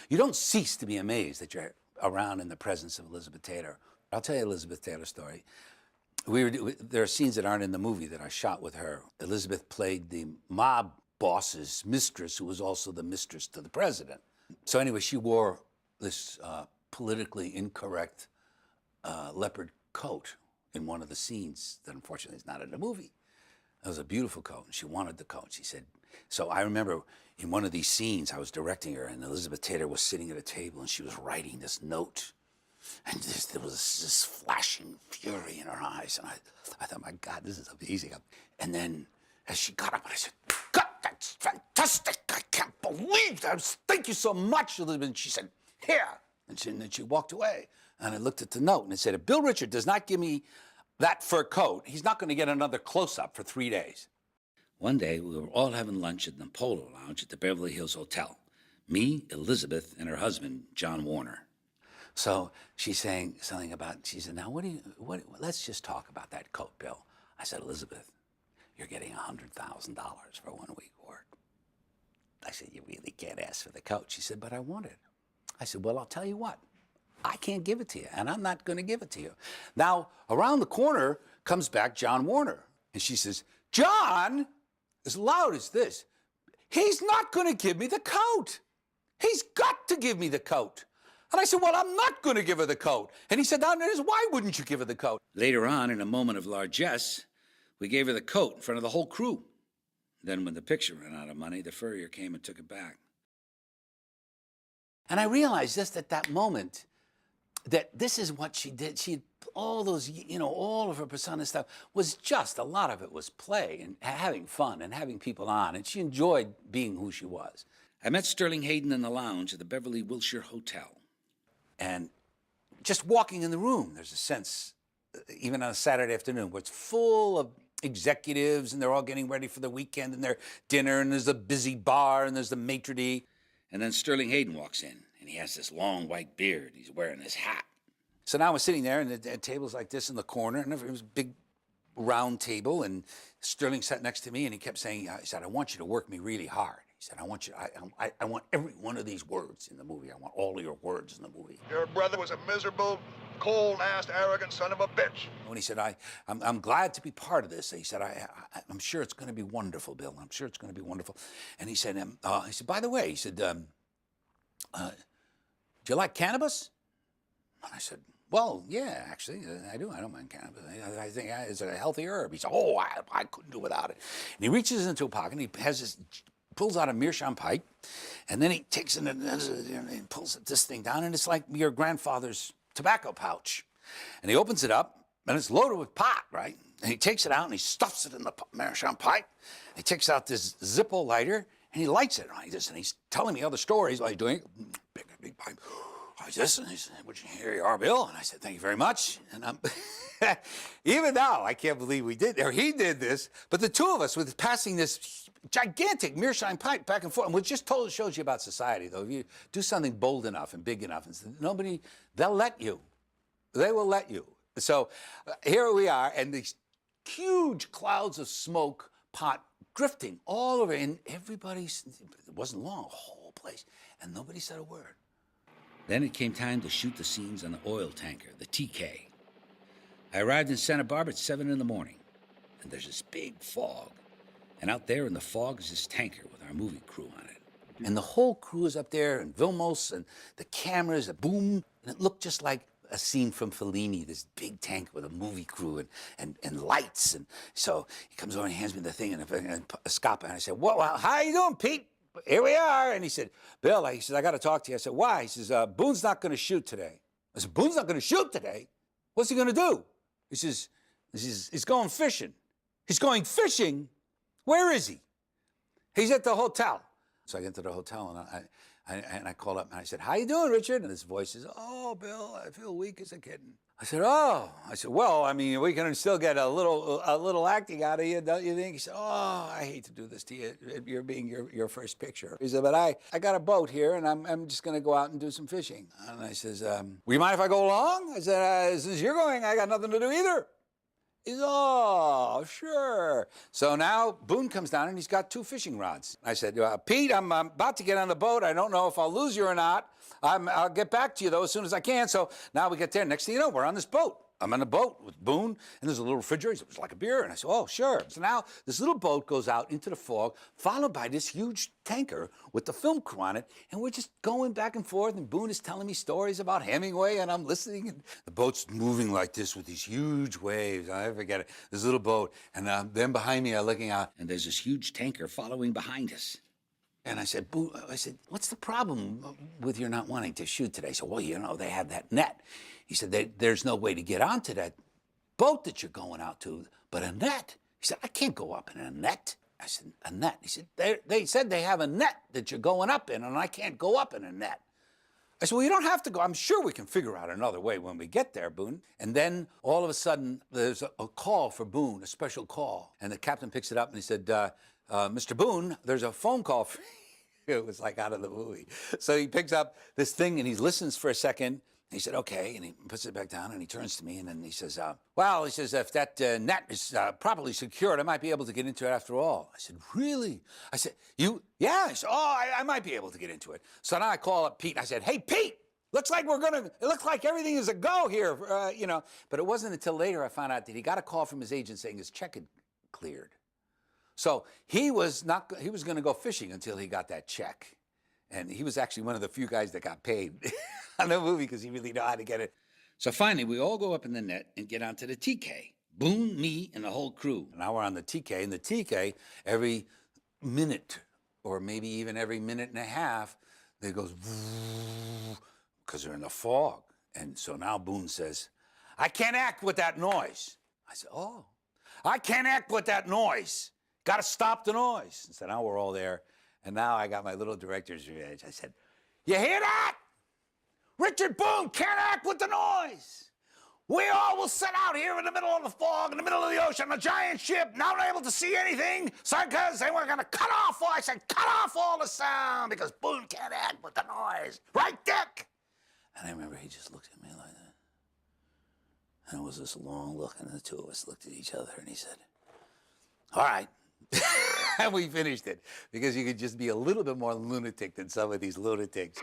You don't cease to be amazed that you're around in the presence of Elizabeth Taylor. I'll tell you Elizabeth Taylor's story. There are scenes that aren't in the movie that I shot with her. Elizabeth played the mob boss's mistress, who was also the mistress to the president. So anyway, she wore this politically incorrect leopard coat in one of the scenes that unfortunately is not in the movie. It was a beautiful coat, and she wanted the coat. She said, so I remember in one of these scenes, I was directing her, and Elizabeth Taylor was sitting at a table, and she was writing this note. And there was this flashing fury in her eyes, and I thought, my God, this is amazing. And then as she got up, I said, God, that's fantastic. I can't believe that. Thank you so much, Elizabeth. And she said, here. And then she walked away. And I looked at the note, and it said, if Bill Richert does not give me that fur coat, he's not going to get another close-up for 3 days. One day, we were all having lunch at the Polo Lounge at the Beverly Hills Hotel. Me, Elizabeth, and her husband, John Warner. So she's saying something about, she said, now let's just talk about that coat, Bill. I said, Elizabeth, you're getting $100,000 for 1 week work. I said, you really can't ask for the coat. She said, but I want it. I said, well, I'll tell you what. I can't give it to you, and I'm not going to give it to you. Now, around the corner comes back John Warner, and she says, John, as loud as this, he's not going to give me the coat. He's got to give me the coat. And I said, well, I'm not going to give her the coat. And he said, now, why wouldn't you give her the coat? Later on, in a moment of largesse, we gave her the coat in front of the whole crew. Then when the picture ran out of money, the furrier came and took it back. And I realized just at that moment that this is what she did. She, all those, all of her persona stuff was just, a lot of it was play and having fun and having people on. And she enjoyed being who she was. I met Sterling Hayden in the lounge at the Beverly Wilshire Hotel. And just walking in the room, there's a sense, even on a Saturday afternoon, where it's full of executives and they're all getting ready for the weekend and their dinner, and there's a busy bar and there's the maitre d'. And then Sterling Hayden walks in, and he has this long white beard. He's wearing his hat. So now I was sitting there, and the table's like this in the corner, and it was a big round table, and Sterling sat next to me, and he kept saying, he said, I want you to work me really hard. He said, I want every one of these words in the movie. I want all of your words in the movie. Your brother was a miserable, cold-assed, arrogant son of a bitch. When he said, I'm glad to be part of this. He said, I'm sure it's going to be wonderful, Bill. I'm sure it's going to be wonderful. And he said, by the way, he said, do you like cannabis? And I said, well, yeah, actually, I do. I don't mind cannabis. I think it's a healthy herb. He said, oh, I couldn't do without it. And he reaches into a pocket, and he has this, pulls out a meerschaum pipe, and then he takes it and pulls this thing down, and it's like your grandfather's tobacco pouch. And he opens it up, and it's loaded with pot, right? And he takes it out, and he stuffs it in the meerschaum pipe. He takes out this Zippo lighter, and he lights it like this, and he's telling me other stories while he's doing it. Big pipe. Like this, and he said, here you are, Bill. And I said, thank you very much. And even now, I can't believe we did, or he did this, but the two of us with passing this gigantic meerschaum pipe back and forth, and which just totally shows you about society, though. If you do something bold enough and big enough, and they'll let you. They will let you. So here we are, and these huge clouds of smoke, pot drifting all over, and everybody's, it wasn't long, a whole place, and nobody said a word. Then it came time to shoot the scenes on the oil tanker, the TK. I arrived in Santa Barbara at 7 in the morning, and there's this big fog. And out there in the fog is this tanker with our movie crew on it. And the whole crew is up there, and Vilmos, and the cameras, the boom, and it looked just like a scene from Fellini, this big tank with a movie crew and lights. And so he comes over and hands me the thing and a scapa, and I said, well, how you doing, Pete? Here we are. And he said, Bill, he says, I got to talk to you. I said, why? He says, Boone's not going to shoot today. I said, Boone's not going to shoot today? What's he going to do? He says, he's going fishing. He's going fishing? Where is he? He's at the hotel. So I get to the hotel, and I called up, and I said, how you doing, Richard? And his voice says, oh, Bill, I feel weak as a kitten. I said, oh. I said, well, I mean, we can still get a little acting out of you, don't you think? He said, oh, I hate to do this to you. You're being your first picture. He said, but I got a boat here, and I'm just going to go out and do some fishing. And I says, will you mind if I go along? I said, since you're going, I got nothing to do either. He's, oh, sure. So now Boone comes down and he's got 2 fishing rods. I said, Pete, I'm about to get on the boat. I don't know if I'll lose you or not. I'll get back to you, though, as soon as I can. So now we get there. Next thing you know, we're on this boat. I'm on the boat with Boone, and there's a little refrigerator. It was like a beer. And I said, oh, sure. So now this little boat goes out into the fog, followed by this huge tanker with the film crew on it. And we're just going back and forth. And Boone is telling me stories about Hemingway, and I'm listening. And the boat's moving like this with these huge waves. I never forget it. This little boat. And then behind me, I'm looking out, and there's this huge tanker following behind us. And I said, Boone, what's the problem with your not wanting to shoot today? He said, well, you know, they have that net. He said, there's no way to get onto that boat that you're going out to, but a net. He said, I can't go up in a net. I said, a net? He said, they said they have a net that you're going up in, and I can't go up in a net. I said, well, you don't have to go. I'm sure we can figure out another way when we get there, Boone. And then all of a sudden, there's a call for Boone, a special call. And the captain picks it up and he said, Mr. Boone, there's a phone call for you. It was like out of the movie. So he picks up this thing and he listens for a second. He said, okay, and he puts it back down and he turns to me and then he says, well, he says, if that net is properly secured, I might be able to get into it after all. I said, really? I said, you? Yeah. He said, oh, I might be able to get into it. So now I call up Pete and I said, hey, Pete, it looks like everything is a go here, you know. But it wasn't until later I found out that he got a call from his agent saying his check had cleared. So he was going to go fishing until he got that check. And he was actually one of the few guys that got paid on the movie because he really knew how to get it. So finally, we all go up in the net and get onto the TK. Boone, me, and the whole crew. And now we're on the TK. And the TK, every minute, or maybe even every minute and a half, they goes, because they're in the fog. And so now Boone says, I can't act with that noise. I said, oh, I can't act with that noise. Got to stop the noise. And so now we're all there. And now I got my little director's revenge. I said, you hear that? Richert Boone can't act with the noise. We all will set out here in the middle of the fog, in the middle of the ocean, a giant ship, not able to see anything, because they were going to cut off, I said, cut off all the sound, because Boone can't act with the noise. Right, Dick? And I remember he just looked at me like that. And it was this long look, and the two of us looked at each other, and he said, all right. And we finished it, because you could just be a little bit more lunatic than some of these lunatics.